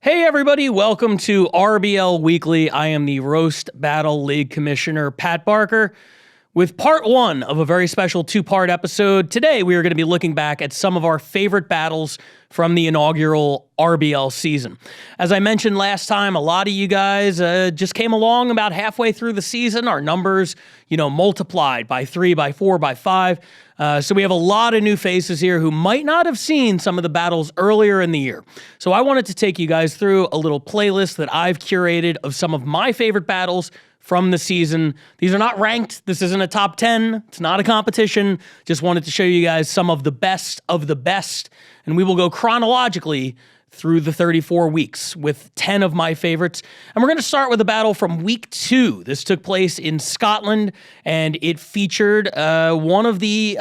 Hey everybody, welcome to RBL Weekly. I am the Roast Battle League Commissioner Pat Barker with part one of a very special two-part episode. Today we are going to be looking back at some of our favorite battles from the inaugural RBL season. As I mentioned last time, a lot of you guys just came along about halfway through the season. Our numbers, multiplied by 3, by 4, by 5. So we have a lot of new faces here who might not have seen some of the battles earlier in the year. So I wanted to take you guys through a little playlist that I've curated of some of my favorite battles from the season. These are not ranked. This isn't a top 10. It's not a competition. Just wanted to show you guys some of the best of the best. And we will go chronologically through the 34 weeks with 10 of my favorites. And we're going to start with a battle from week 2. This took place in Scotland, and it featured one of the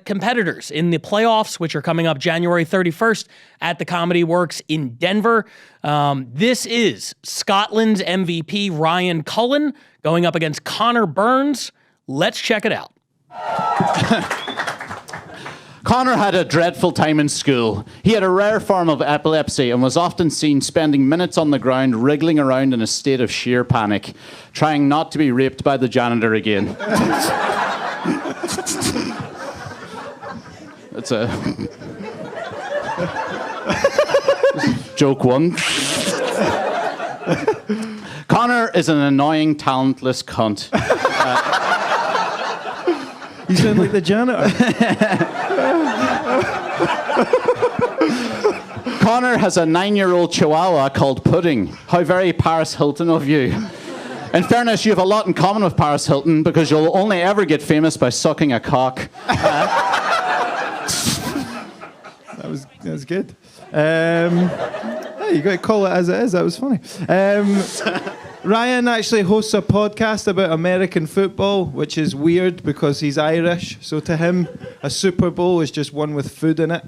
competitors in the playoffs, which are coming up January 31st at the Comedy Works in Denver. This is Scotland's MVP, Ryan Cullen, going up against Connor Burns. Let's check it out. Connor had a dreadful time in school. He had a rare form of epilepsy and was often seen spending minutes on the ground wriggling around in a state of sheer panic, trying not to be raped by the janitor again. That's a... joke one. Connor is an annoying, talentless cunt. You sound like the janitor. Connor has a 9-year-old chihuahua called Pudding. How very Paris Hilton of you. In fairness, you have a lot in common with Paris Hilton because you'll only ever get famous by sucking a cock. That was good. Hey, you got to call it as it is. That was funny. Ryan actually hosts a podcast about American football, which is weird because he's Irish. So to him, a Super Bowl is just one with food in it.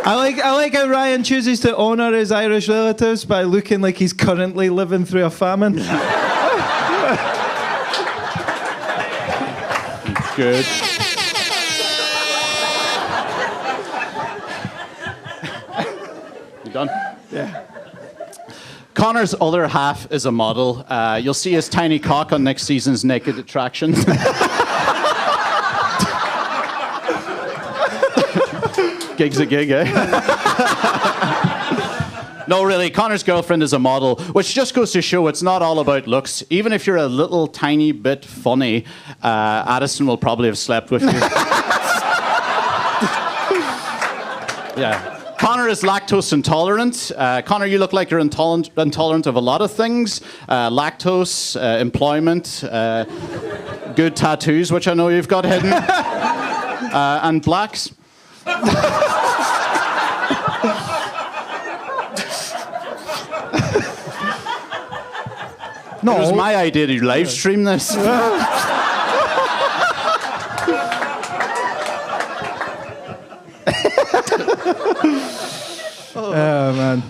I like how Ryan chooses to honour his Irish relatives by looking like he's currently living through a famine. Good. You done? Yeah. Connor's other half is a model. You'll see his tiny cock on next season's Naked Attraction. Gig's a gig, eh? No, really, Connor's girlfriend is a model, which just goes to show it's not all about looks. Even if you're a little tiny bit funny, Addison will probably have slept with you. Yeah. Connor is lactose intolerant. Connor, you look like you're intolerant of a lot of things. Lactose, employment, good tattoos, which I know you've got hidden, and blacks. No, it was my idea to live stream this. Oh man.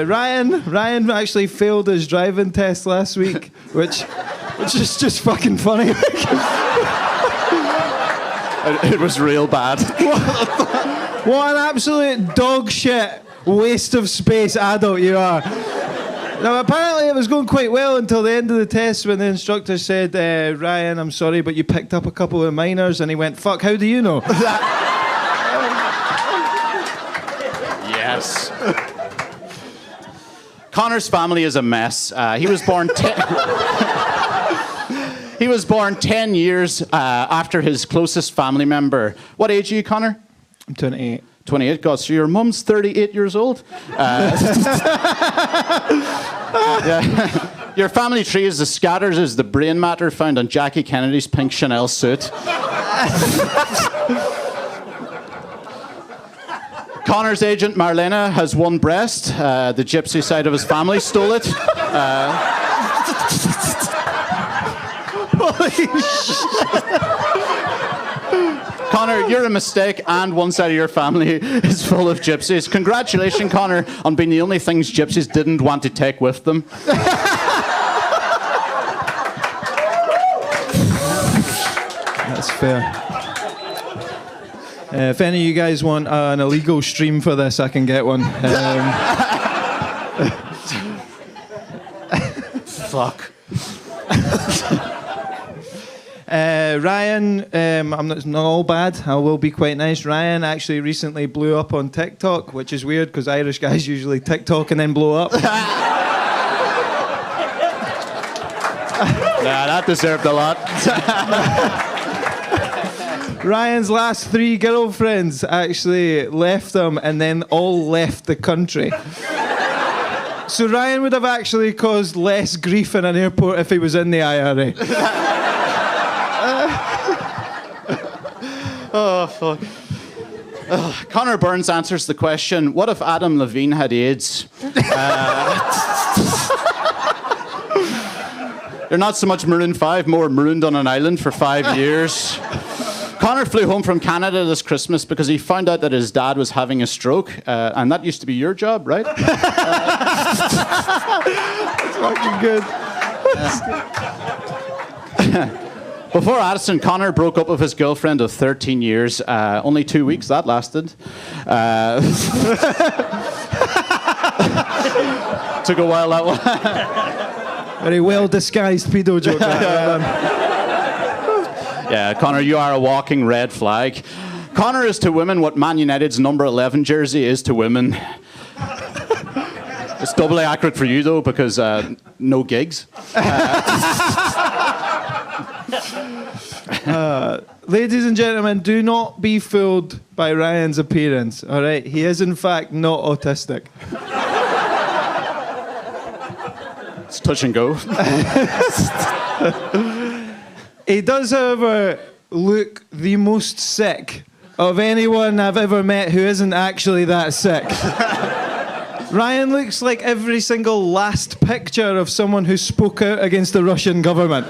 Ryan actually failed his driving test last week, which is just fucking funny. It was real bad. What an absolute dog shit waste of space adult you are. Now, apparently it was going quite well until the end of the test when the instructor said, Ryan, I'm sorry, but you picked up a couple of minors, and he went, fuck, how do you know? Yes. Connor's family is a mess. He was born 10 years after his closest family member. What age are you, Connor? I'm 28. 28, God, so your mum's 38 years old? Yeah. Your family tree is as scatters as the brain matter found on Jackie Kennedy's pink Chanel suit. Connor's agent, Marlena, has one breast. The gypsy side of his family stole it. Holy shit. Connor, you're a mistake, and one side of your family is full of gypsies. Congratulations, Connor, on being the only things gypsies didn't want to take with them. That's fair. If any of you guys want an illegal stream for this, I can get one. Fuck. Ryan, it's not all bad. I will be quite nice. Ryan actually recently blew up on TikTok, which is weird because Irish guys usually TikTok and then blow up. Yeah, that deserved a lot. Ryan's last 3 girlfriends actually left him and then all left the country. So Ryan would have actually caused less grief in an airport if he was in the IRA. Oh, fuck. Connor Burns answers the question, what if Adam Levine had AIDS? They're not so much Maroon 5, more marooned on an island for 5 years. Connor flew home from Canada this Christmas because he found out that his dad was having a stroke, and that used to be your job, right? That's fucking good. Before Addison, Connor broke up with his girlfriend of 13 years. Only 2 weeks that lasted. Took a while that one. Very well disguised pedo joke. Yeah, Connor, you are a walking red flag. Connor is to women what Man United's number 11 jersey is to women. It's doubly accurate for you, though, because no gigs. Ladies and gentlemen, do not be fooled by Ryan's appearance, all right? He is, in fact, not autistic. It's touch and go. He does, however, look the most sick of anyone I've ever met who isn't actually that sick. Ryan looks like every single last picture of someone who spoke out against the Russian government.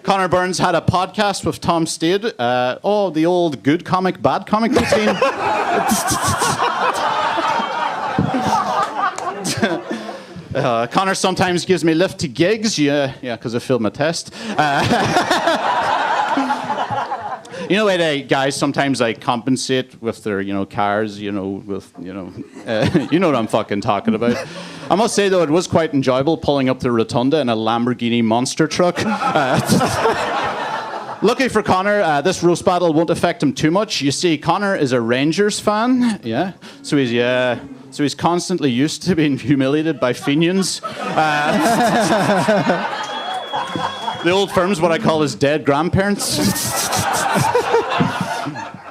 Connor Burns had a podcast with Tom Stade. The old good comic, bad comic routine. Connor sometimes gives me lift to gigs. Yeah, because I failed my test. You know, guys sometimes compensate with their, cars, you know what I'm fucking talking about. I must say, though, it was quite enjoyable pulling up the rotunda in a Lamborghini monster truck. Lucky for Connor, this roast battle won't affect him too much. You see, Connor is a Rangers fan, yeah? So he's constantly used to being humiliated by Fenians. The old firm's what I call his dead grandparents.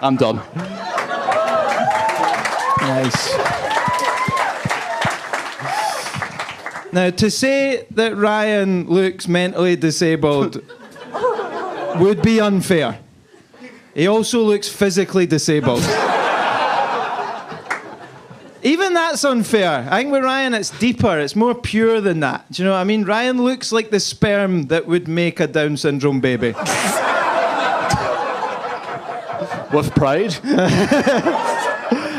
I'm done. Nice. Now, to say that Ryan looks mentally disabled would be unfair. He also looks physically disabled. Even that's unfair. I think with Ryan it's deeper, it's more pure than that. Do you know what I mean? Ryan looks like the sperm that would make a Down syndrome baby. With pride.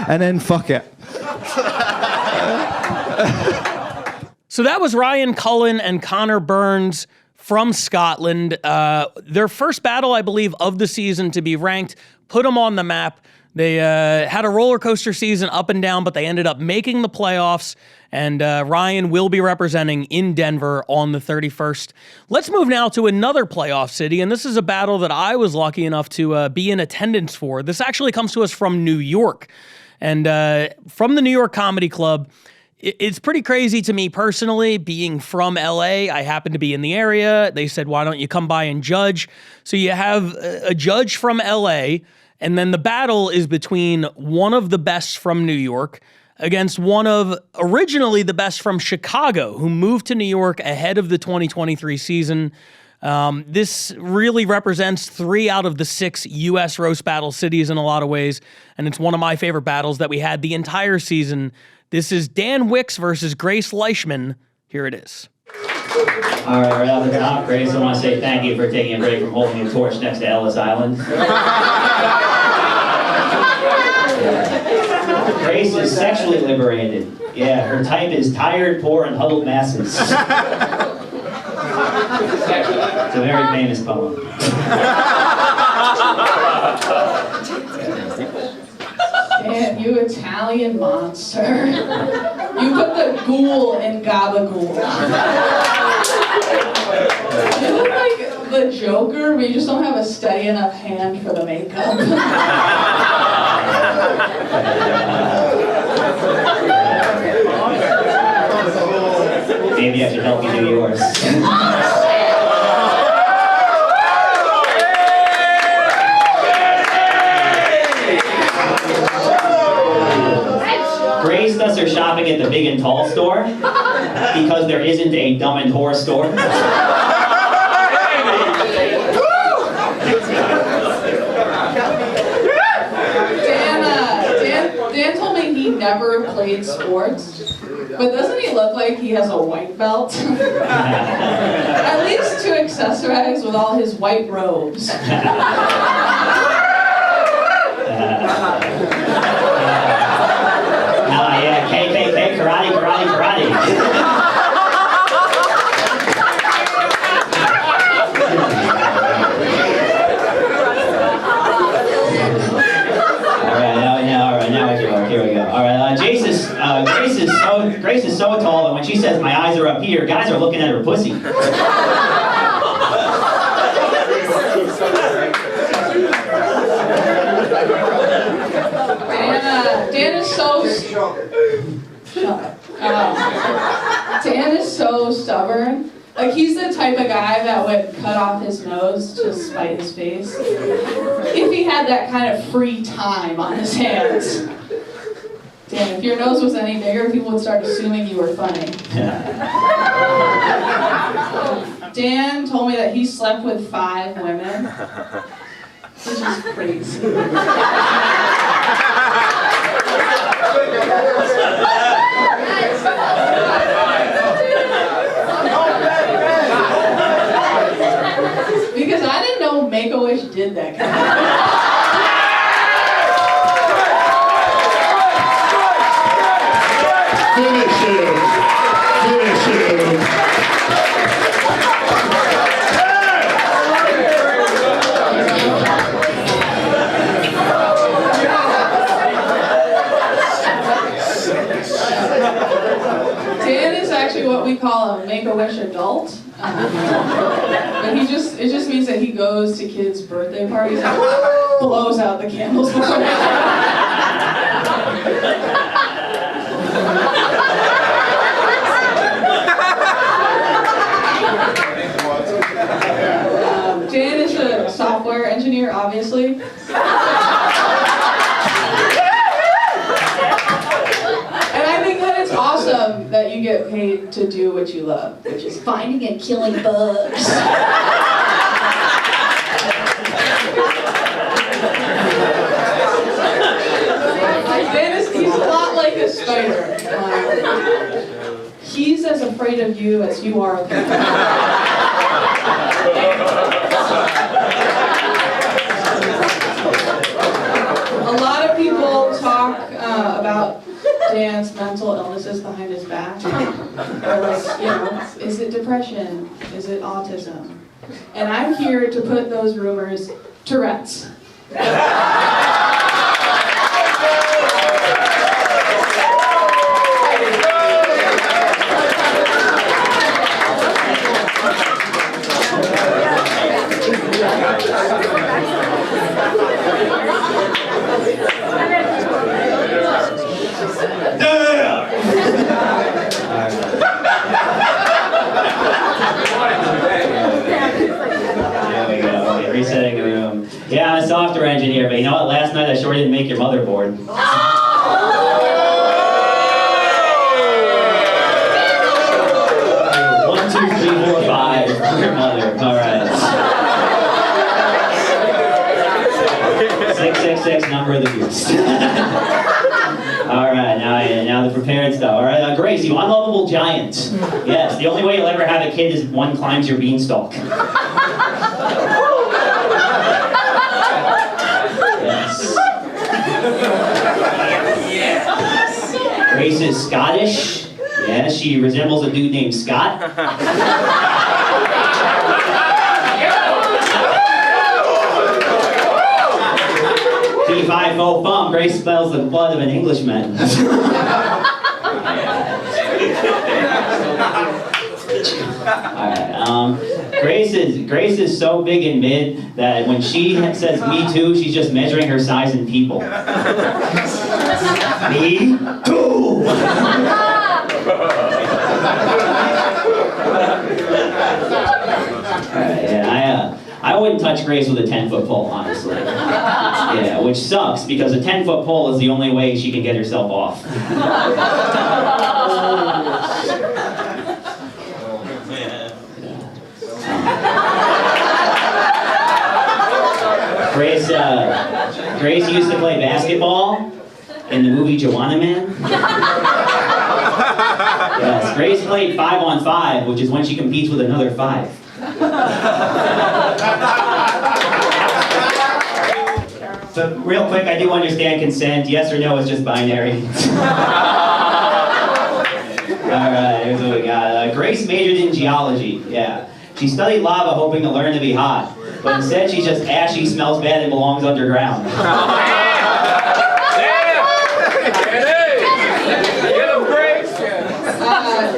And then fuck it. So that was Ryan Cullen and Connor Burns from Scotland. Their first battle, I believe, of the season to be ranked, put them on the map. They had a roller coaster season up and down, but they ended up making the playoffs, and Ryan will be representing in Denver on the 31st. Let's move now to another playoff city, and this is a battle that I was lucky enough to be in attendance for. This actually comes to us from New York, and from the New York Comedy Club. It's pretty crazy to me personally, being from LA. I happen to be in the area. They said, why don't you come by and judge? So you have a judge from LA, and then the battle is between one of the best from New York against one of originally the best from Chicago, who moved to New York ahead of the 2023 season. This really represents 3 out of the 6 U.S. roast battle cities in a lot of ways, and it's one of my favorite battles that we had the entire season. This is Dan Wicks versus Grace Leishman. Here it is. All right, right off the top, Grace, I want to say thank you for taking a break from holding a torch next to Ellis Island. Grace is sexually liberated. Yeah, her type is tired, poor, and huddled masses. It's a very famous poem. Damn, you Italian monster. You put the ghoul in gabagool. You look like the Joker, but you just don't have a steady enough hand for the makeup. Maybe I should help you do yours. Grace does her shopping at the big and tall store because there isn't a dumb and whore store. Dan told me he never played sports, but doesn't he look like he has a white belt? At least to accessorize with all his white robes. Yeah, KKK, karate. Here we go. All right, Grace is so tall that when she says my eyes are up here, guys are looking at her pussy. Dan is so Dan is so stubborn. Like, he's the type of guy that would cut off his nose to spite his face if he had that kind of free time on his hands. Dan, if your nose was any bigger, people would start assuming you were funny. Dan told me that he slept with 5 women, which is crazy. Because I didn't know Make-A-Wish did that kind of thing. Finish him! Dan is actually what we call a Make-A-Wish adult. But it just means that he goes to kids' birthday parties and blows out the candles before Dan is a software engineer, obviously. And I think that it's awesome that you get paid to do what you love, which is finding and killing bugs. He's a lot like a spider. He's as afraid of you as you are of him. A lot of people talk about Dan's mental illnesses behind his back. They're like, is it depression? Is it autism? And I'm here to put those rumors to rest. Resetting the room. Yeah, I'm a software engineer, but you know what? Last night I sure didn't make your motherboard. 1, 2, 3, 4, 5. Your mother. All right. 666, number of the beast. All right, now the prepared stuff. All right, Grace, you unlovable giant. Yes, the only way you'll ever have a kid is if one climbs your beanstalk. Grace is Scottish. Yeah, she resembles a dude named Scott. P5 faux bum. Grace spells the blood of an Englishman. Alright, Grace is so big and mid that when she says me too, she's just measuring her size in people. Me too! I wouldn't touch Grace with a 10-foot pole, honestly. Yeah, which sucks because a 10-foot pole is the only way she can get herself off. Grace used to play basketball in the movie Joanna Man. Yes, Grace played 5-on-5, which is when she competes with another 5. So real quick, I do understand consent. Yes or no is just binary. Alright, here's what we got. Grace majored in geology. Yeah. She studied lava hoping to learn to be hot. But instead she's just ashy, smells bad, and belongs underground.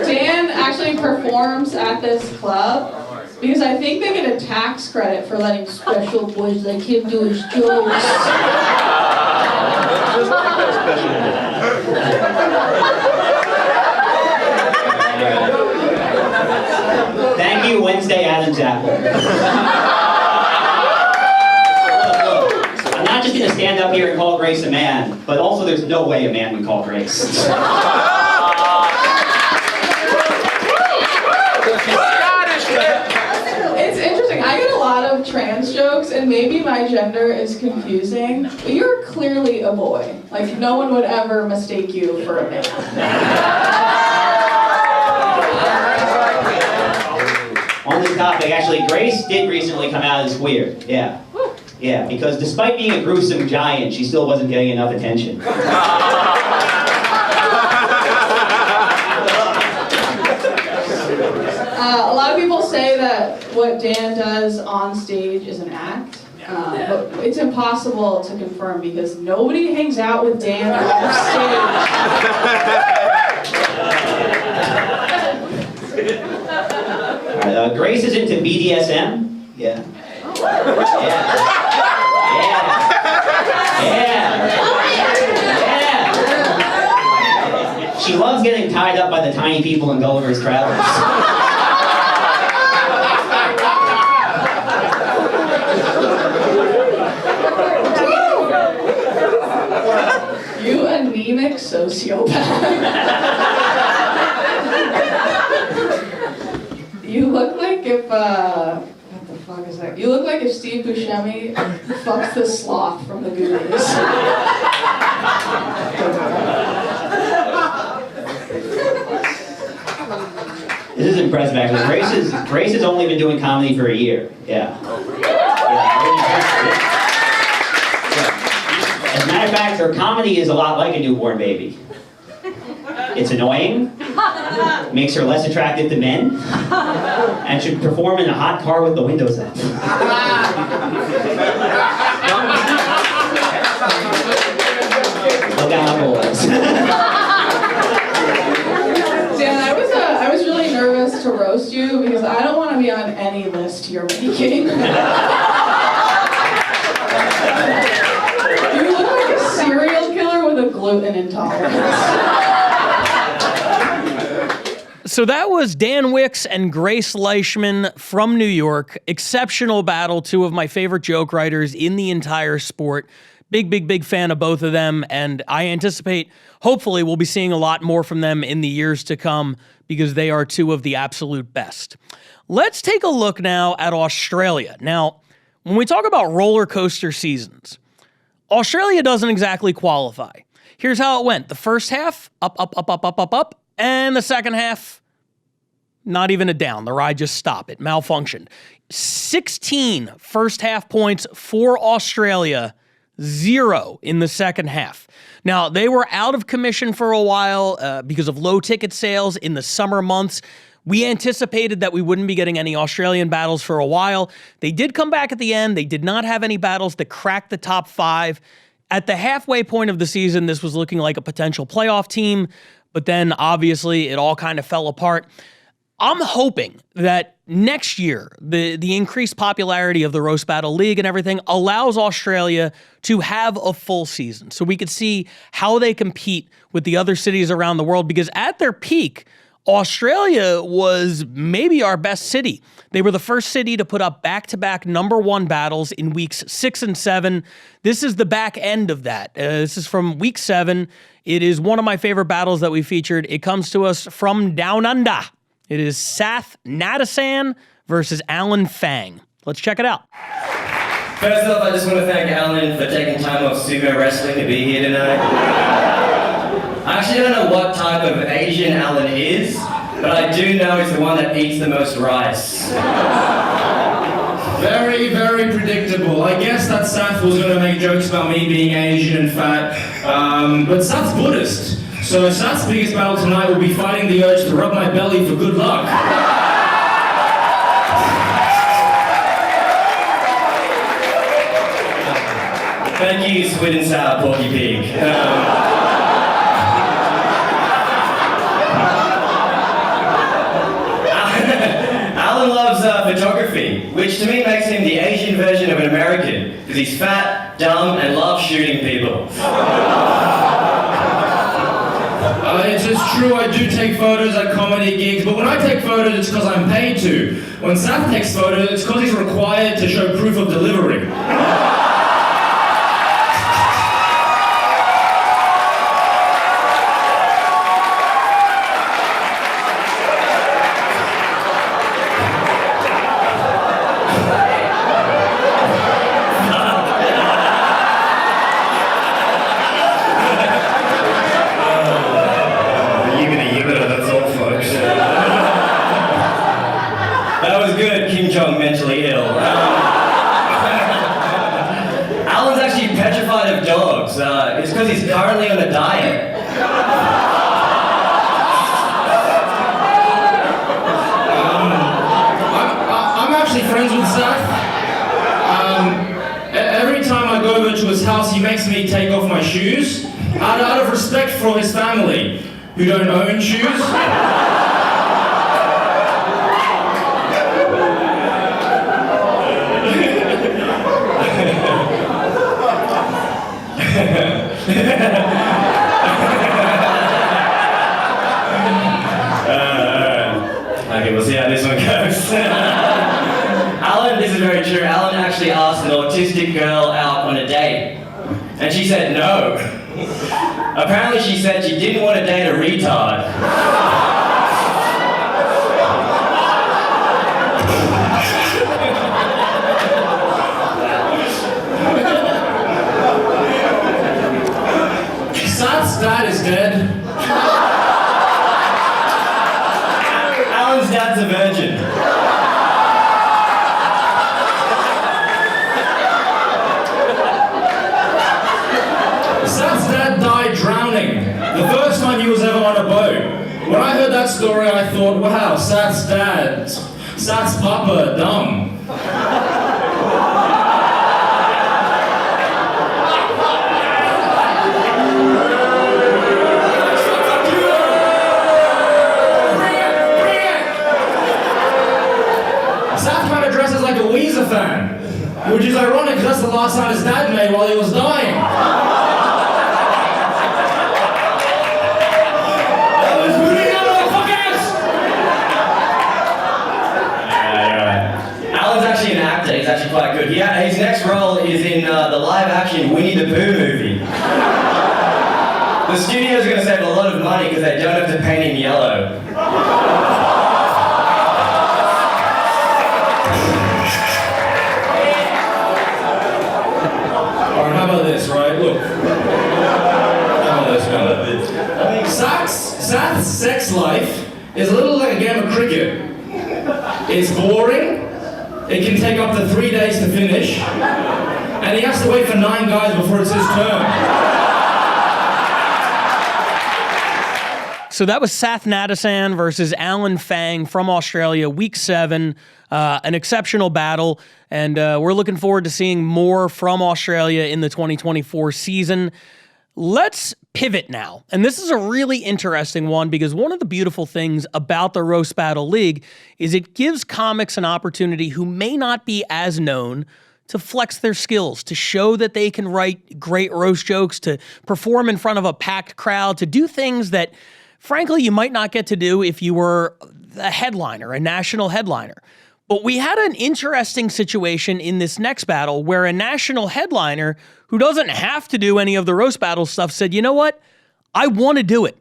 Dan actually performs at this club because I think they get a tax credit for letting special boys like him do his jokes. Thank you, Wednesday Adam's Apple. I'm not just going to stand up here and call Grace a man, but also there's no way a man would call Grace. It's interesting. I get a lot of trans jokes, and maybe my gender is confusing, but you're clearly a boy. Like, no one would ever mistake you for a man. On this topic, actually, Grace did recently come out as queer. Yeah. Yeah, because despite being a gruesome giant, she still wasn't getting enough attention. A lot of people say that what Dan does on stage is an act, but it's impossible to confirm because nobody hangs out with Dan off stage. Grace is into BDSM. Yeah. Yeah. She loves getting tied up by the tiny people in Gulliver's Travels. You anemic sociopath. You look like if, what the fuck is that? You look like if Steve Buscemi fucks the sloth from the Goonies. This is impressive, actually. Grace has only been doing comedy for a year. Yeah. As a matter of fact, her comedy is a lot like a newborn baby. It's annoying, makes her less attractive to men, and should perform in a hot car with the windows up. Look out, boys. Dan, I was really nervous to roast you because I don't want to be on any list you're making. You look like a serial killer with a gluten intolerance. So that was Dan Wicks and Grace Leishman from New York. Exceptional battle, two of my favorite joke writers in the entire sport. Big fan of both of them, and I anticipate, hopefully, we'll be seeing a lot more from them in the years to come because they are two of the absolute best. Let's take a look now at Australia. Now, when we talk about roller coaster seasons, Australia doesn't exactly qualify. Here's how it went. The first half, up, and the second half, not even a down. The ride just stopped. It malfunctioned. 16 first half points for Australia, 0 in the second half. Now, they were out of commission for a while because of low ticket sales in the summer months. We anticipated that we wouldn't be getting any Australian battles for a while. They did come back at the end. They did not have any battles that cracked the top 5. At the halfway point of the season, this was looking like a potential playoff team, but then obviously it all kind of fell apart. I'm hoping that next year, the increased popularity of the Roast Battle League and everything allows Australia to have a full season so we could see how they compete with the other cities around the world, because at their peak, Australia was maybe our best city. They were the first city to put up back-to-back #1 battles in weeks 6 and 7. This is the back end of that. This is from week 7. It is one of my favorite battles that we featured. It comes to us from Down Under. It is Sath Nadasan versus Alan Fang. Let's check it out. First off, I just want to thank Alan for taking time off sumo wrestling to be here tonight. I actually don't know what type of Asian Alan is, but I do know he's the one that eats the most rice. Very, very predictable. I guess that Sath was going to make jokes about me being Asian and fat, but Sath's Buddhist. So Sath's biggest battle tonight will be fighting the urge to rub my belly for good luck. Thank you, sweet and sour porky pig. Alan loves photography, which to me makes him the Asian version of an American, because he's fat, dumb, and loves shooting people. It's true, I do take photos at comedy gigs, but when I take photos, it's because I'm paid to. When Sath takes photos, it's because he's required to show proof of delivery. Mentally ill. Alan's actually petrified of dogs. It's because he's currently on a diet. I'm actually friends with Sath. Every time I go over to his house, he makes me take off my shoes out of respect for his family, who don't own shoes. Okay, we'll see how this one goes. Alan, this is very true. Alan actually asked an autistic girl out on a date, and she said no. Apparently she said she didn't want to date a retard. Sath's dad is dead. Alan's dad's a virgin. Sath's dad died drowning. The first time he was ever on a boat. When I heard that story, I thought, wow, Sath's dad, Sath's papa, dumb. Fan, which is ironic because that's the last sound his dad made while he was dying. That was booty motherfuckers! Alright. Alan's actually an actor. He's actually quite good. His next role is in the live-action Winnie the Pooh movie. The studios are going to save a lot of money because they don't have to paint him yellow. How about this, right? Look. How about this? Sath's sex life is a little like a game of cricket. It's boring. It can take up to 3 days to finish. And he has to wait for 9 guys before it's his turn. So that was Sath Nadasan versus Alan Fang from Australia, Week 7. An exceptional battle, and we're looking forward to seeing more from Australia in the 2024 season. Let's pivot now. And this is a really interesting one because one of the beautiful things about the Roast Battle League is it gives comics an opportunity who may not be as known to flex their skills, to show that they can write great roast jokes, to perform in front of a packed crowd, to do things that, frankly, you might not get to do if you were a headliner, a national headliner. But we had an interesting situation in this next battle where a national headliner who doesn't have to do any of the roast battle stuff said, you know what? I want to do it.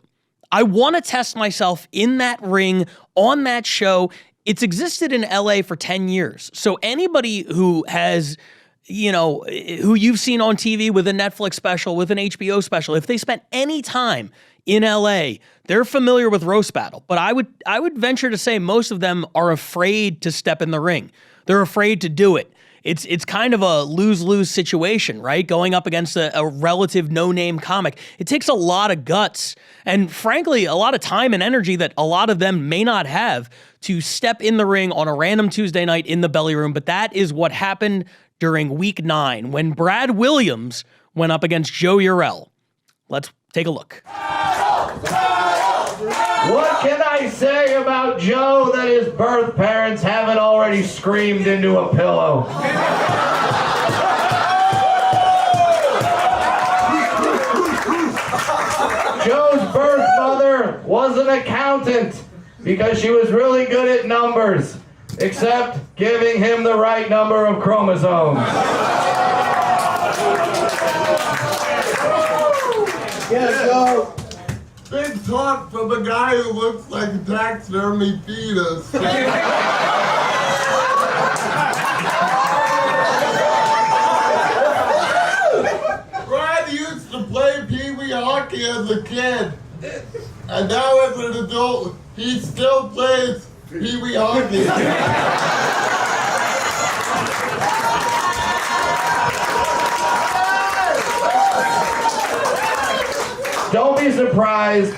I want to test myself in that ring, on that show. It's existed in LA for 10 years. So anybody who has, who you've seen on TV with a Netflix special, with an HBO special, if they spent any time in LA, they're familiar with roast battle. But I would venture to say most of them are afraid to step in the ring. They're afraid to do it. It's kind of a lose-lose situation, right? Going up against a relative no-name comic. It takes a lot of guts and, frankly, a lot of time and energy that a lot of them may not have to step in the ring on a random Tuesday night in the belly room. But that is what happened during Week 9 when Brad Williams went up against Joe Eurell. Let's take a look. What can I say about Joe that his birth parents haven't already screamed into a pillow? Joe's birth mother was an accountant because she was really good at numbers, except giving him the right number of chromosomes. Yeah, Joe. Big talk from a guy who looks like a taxidermy fetus. Brad used to play pee-wee hockey as a kid. And now as an adult, he still plays pee-wee hockey. Don't be surprised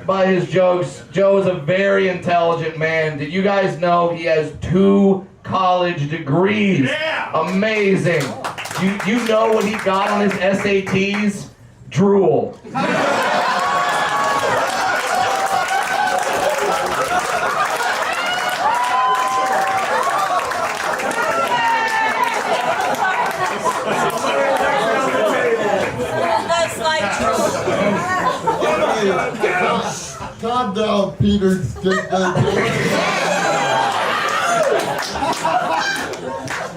by his jokes. Joe is a very intelligent man. Did you guys know he has 2 college degrees? Yeah. Amazing. You know what he got on his SATs? Drool. Calm down, Peter.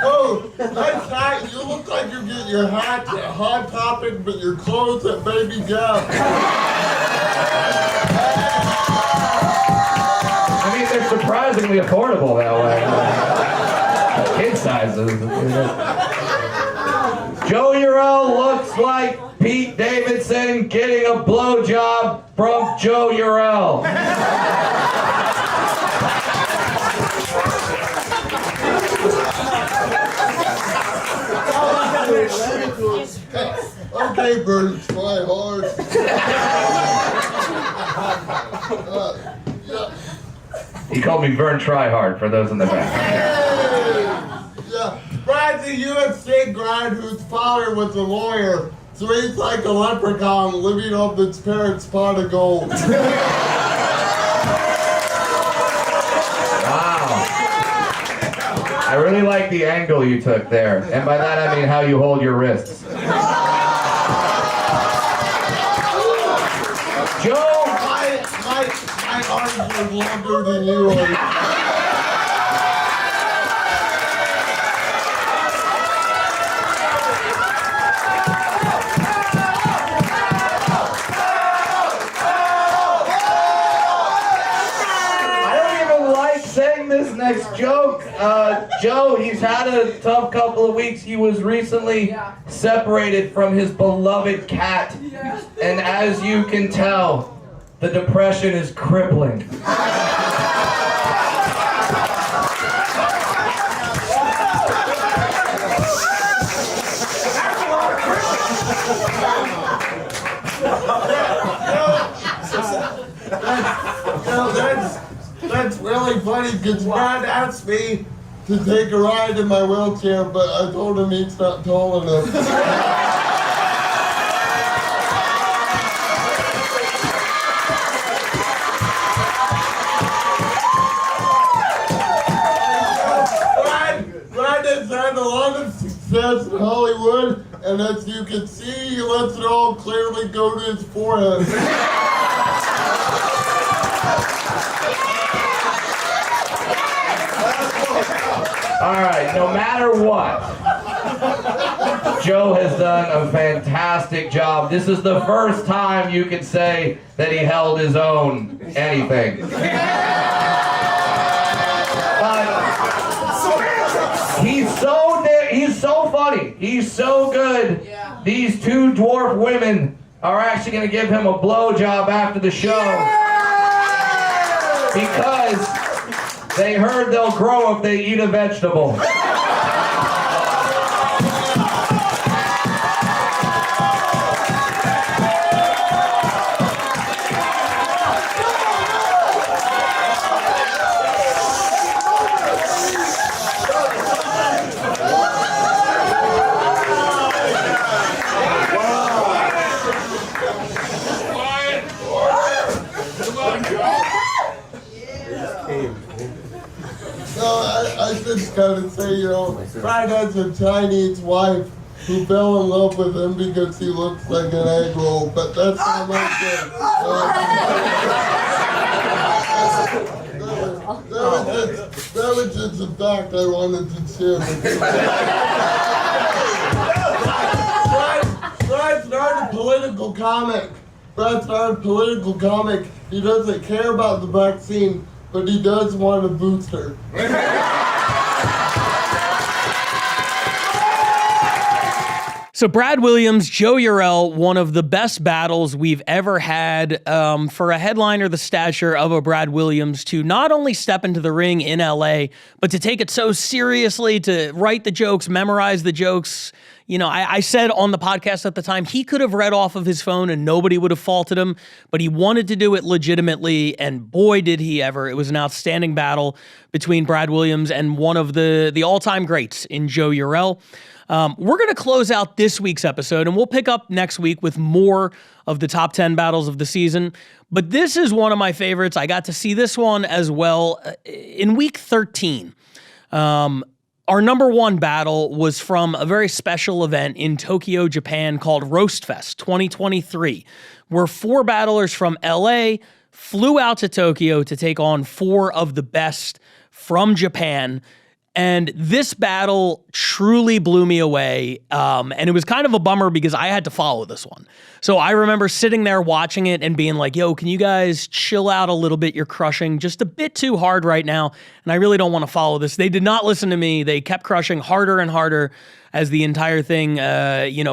Oh, nice hat. You look like you get your hat at Hot Topic, but your clothes at Baby Gap. I mean, they're surprisingly affordable that way. Kid sizes. Joe Eurell looks like Pete Davidson getting a blowjob from Joe Eurell. Okay, Bert, try hard. He called me Vern Tryhard for those in the back. Yeah, Brad's a USC grad whose father was a lawyer, so he's like a leprechaun living off his parents' pot of gold. Wow. I really like the angle you took there, and by that I mean how you hold your wrists. Joe, my arms are longer than yours. This next joke, Joe, he's had a tough couple of weeks. He was recently separated from his beloved cat, and as you can tell, the depression is crippling. No, that's really funny because Brad asked me to take a ride in my wheelchair, but I told him he's not tall enough. Brad has had a lot of success in Hollywood, and as you can see, he lets it all clearly go to his forehead. All right, no matter what, Joe has done a fantastic job. This is the first time you can say that he held his own anything. But he's so funny. He's so good. These two dwarf women are actually going to give him a blowjob after the show because they heard they'll grow if they eat a vegetable. I just gotta say, Brad has a Chinese wife who fell in love with him because he looks like an egg roll, but that's not my thing. That was just a fact I wanted to share with you. Brad's not a political comic. Brad's not a political comic. He doesn't care about the vaccine, but he does want a booster. So Brad Williams, Joe Eurell, one of the best battles we've ever had for a headliner the stature of a Brad Williams to not only step into the ring in LA, but to take it so seriously, to write the jokes, memorize the jokes. I said on the podcast at the time, he could have read off of his phone and nobody would have faulted him, but he wanted to do it legitimately, and boy, did he ever. It was an outstanding battle between Brad Williams and one of the all-time greats in Joe Eurell. We're going to close out this week's episode, and we'll pick up next week with more of the top 10 battles of the season. But this is one of my favorites. I got to see this one as well in week 13. Our number one battle was from a very special event in Tokyo, Japan called Roast Fest 2023, where 4 battlers from LA flew out to Tokyo to take on 4 of the best from Japan. And this battle truly blew me away, and it was kind of a bummer because I had to follow this one. So I remember sitting there watching it and being like, yo, can you guys chill out a little bit? You're crushing just a bit too hard right now, and I really don't want to follow this. They did not listen to me. They kept crushing harder and harder as the entire thing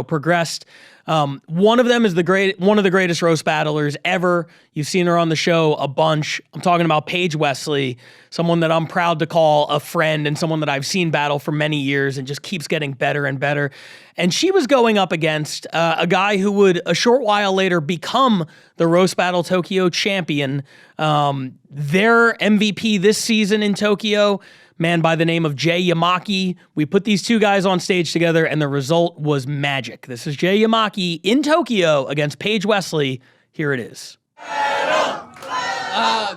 progressed. One of them is one of the greatest roast battlers ever. You've seen her on the show a bunch. I'm talking about Paige Wesley, someone that I'm proud to call a friend and someone that I've seen battle for many years and just keeps getting better and better. And she was going up against a guy who would a short while later become the Roast Battle Tokyo champion. Their MVP this season in Tokyo, man by the name of Jay Yamaki. We put these two guys on stage together, and the result was magic. This is Jay Yamaki in Tokyo against Paige Wesley. Here it is.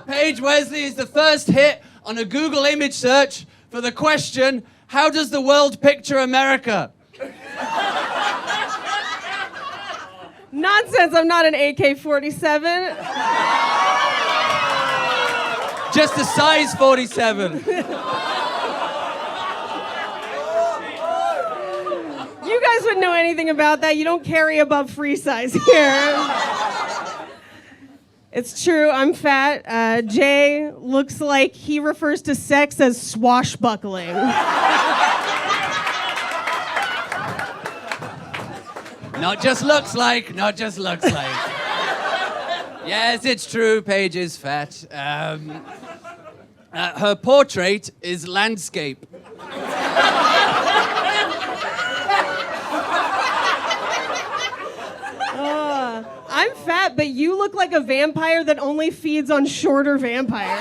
Paige Wesley is the first hit on a Google image search for the question, how does the world picture America? Nonsense, I'm not an AK-47. Just a size 47. You guys wouldn't know anything about that. You don't carry above free size here. It's true, I'm fat. Jay looks like he refers to sex as swashbuckling. Not just looks like. Yes, it's true, Paige is fat. Her portrait is landscape. I'm fat. that, but you look like a vampire that only feeds on shorter vampires.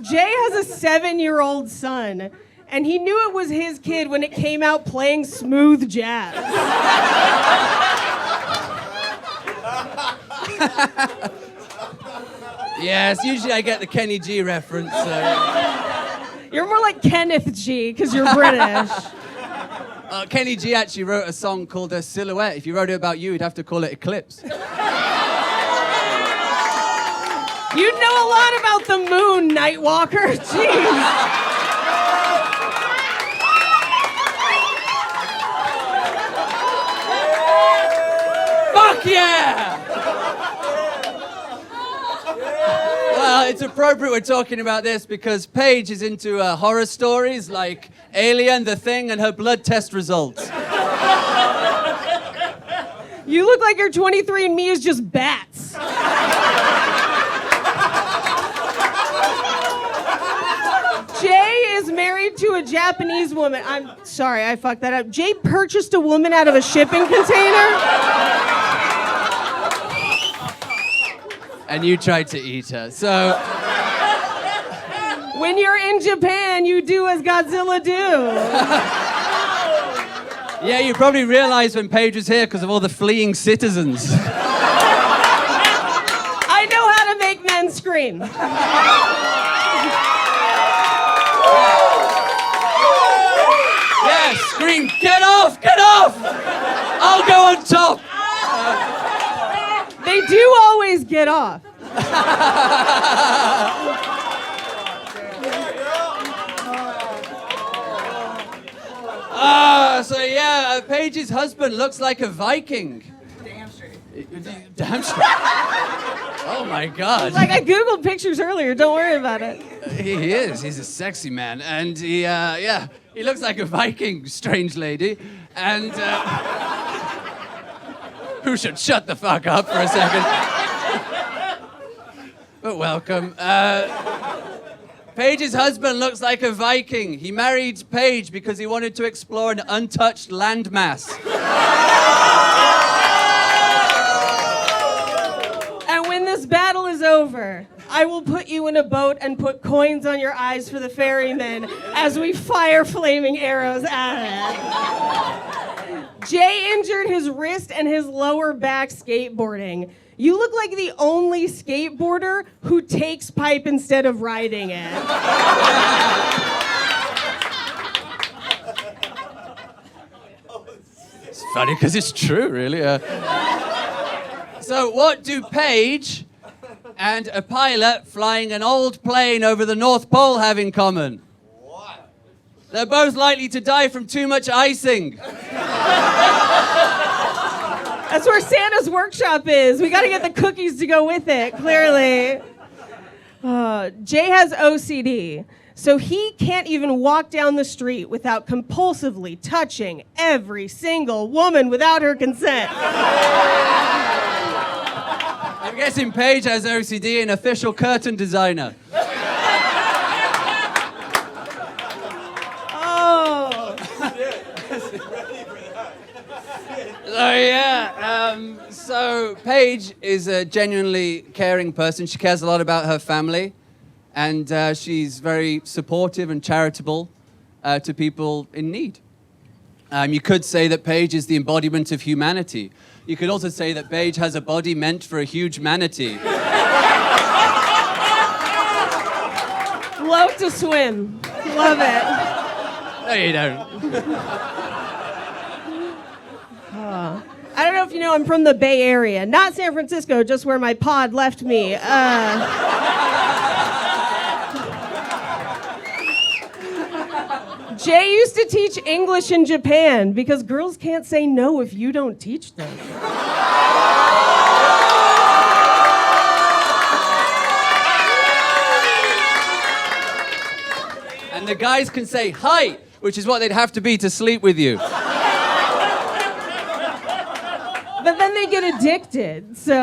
Jay has a 7-year-old son, and he knew it was his kid when it came out playing smooth jazz. Yes, usually I get the Kenny G reference. You're more like Kenneth G, because you're British. Kenny G actually wrote a song called Silhouette. If you wrote it about you, you'd have to call it Eclipse. You know a lot about the moon, Nightwalker. Jeez. Fuck yeah! Well, it's appropriate we're talking about this because Paige is into horror stories like Alien, The Thing, and her blood test results. You look like your 23andMe is just bats. Jay is married to a Japanese woman. I'm sorry, I fucked that up. Jay purchased a woman out of a shipping container. And you tried to eat her. So, when you're in Japan, you do as Godzilla do. yeah, you probably realized when Paige was here because of all the fleeing citizens. I know how to make men scream. Yeah, scream, get off, get off! I'll go on top. They do always get off. Paige's husband looks like a Viking. Damn straight. Damn straight. Oh my God. Like I Googled pictures earlier, don't worry about it. He is. He's a sexy man. And he looks like a Viking, strange lady. And who should shut the fuck up for a second. But welcome. Paige's husband looks like a Viking. He married Paige because he wanted to explore an untouched landmass. And when this battle is over, I will put you in a boat and put coins on your eyes for the ferryman as we fire flaming arrows at it. Jay injured his wrist and his lower back skateboarding. You look like the only skateboarder who takes pipe instead of riding it. It's funny because it's true, really. So what do Paige and a pilot flying an old plane over the North Pole have in common? What? They're both likely to die from too much icing. That's where Santa's workshop is. We got to get the cookies to go with it, clearly. Jay has OCD, so he can't even walk down the street without compulsively touching every single woman without her consent. I'm guessing Paige has OCD, an official curtain designer. So Paige is a genuinely caring person. She cares a lot about her family, and she's very supportive and charitable to people in need. You could say that Paige is the embodiment of humanity. You could also say that Paige has a body meant for a huge manatee. Love to swim. Love it. No, you don't. I don't know if you know, I'm from the Bay Area. Not San Francisco, just where my pod left me. Jay used to teach English in Japan because girls can't say no if you don't teach them. And the guys can say hi, which is what they'd have to be to sleep with you. But then they get addicted, so...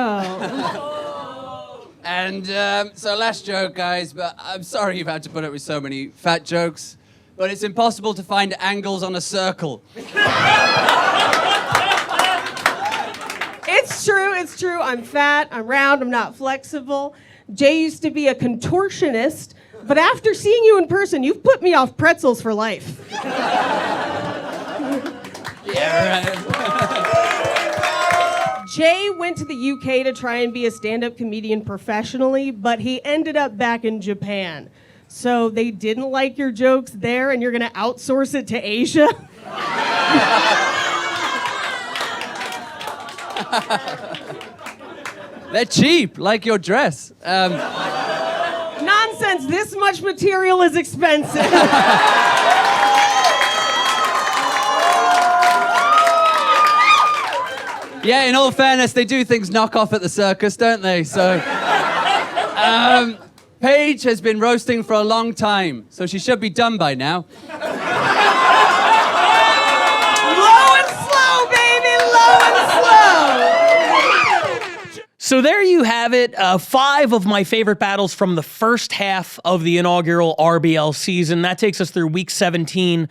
And so last joke, guys, but I'm sorry you've had to put up with so many fat jokes. but it's impossible to find angles on a circle. It's true. I'm fat, I'm round, I'm not flexible. Jay used to be a contortionist, but after seeing you in person, you've put me off pretzels for life. Yeah, right. Jay went to the UK to try and be a stand-up comedian professionally, but he ended up back in Japan. So they didn't like your jokes there, and you're gonna outsource it to Asia? They're cheap, like your dress. Nonsense, this much material is expensive. Yeah, in all fairness, they do things knock off at the circus, don't they? So, Paige has been roasting for a long time, so she should be done by now. Low and slow, baby, low and slow. So there you have it, 5 of my favorite battles from the first half of the inaugural RBL season. That takes us through week 17.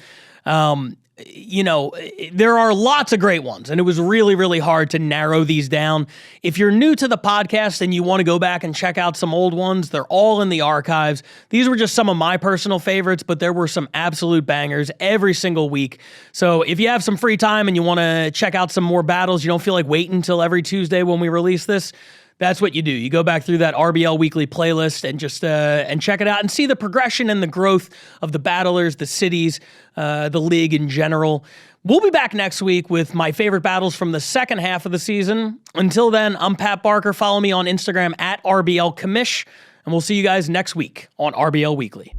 You know, there are lots of great ones, and it was really, really hard to narrow these down. If you're new to the podcast and you want to go back and check out some old ones, they're all in the archives. These were just some of my personal favorites, but there were some absolute bangers every single week. So if you have some free time and you want to check out some more battles, you don't feel like waiting until every Tuesday when we release this, that's what you do. You go back through that RBL Weekly playlist and just and check it out and see the progression and the growth of the battlers, the cities, the league in general. We'll be back next week with my favorite battles from the second half of the season. Until then, I'm Pat Barker. Follow me on Instagram at RBL Commish, and we'll see you guys next week on RBL Weekly.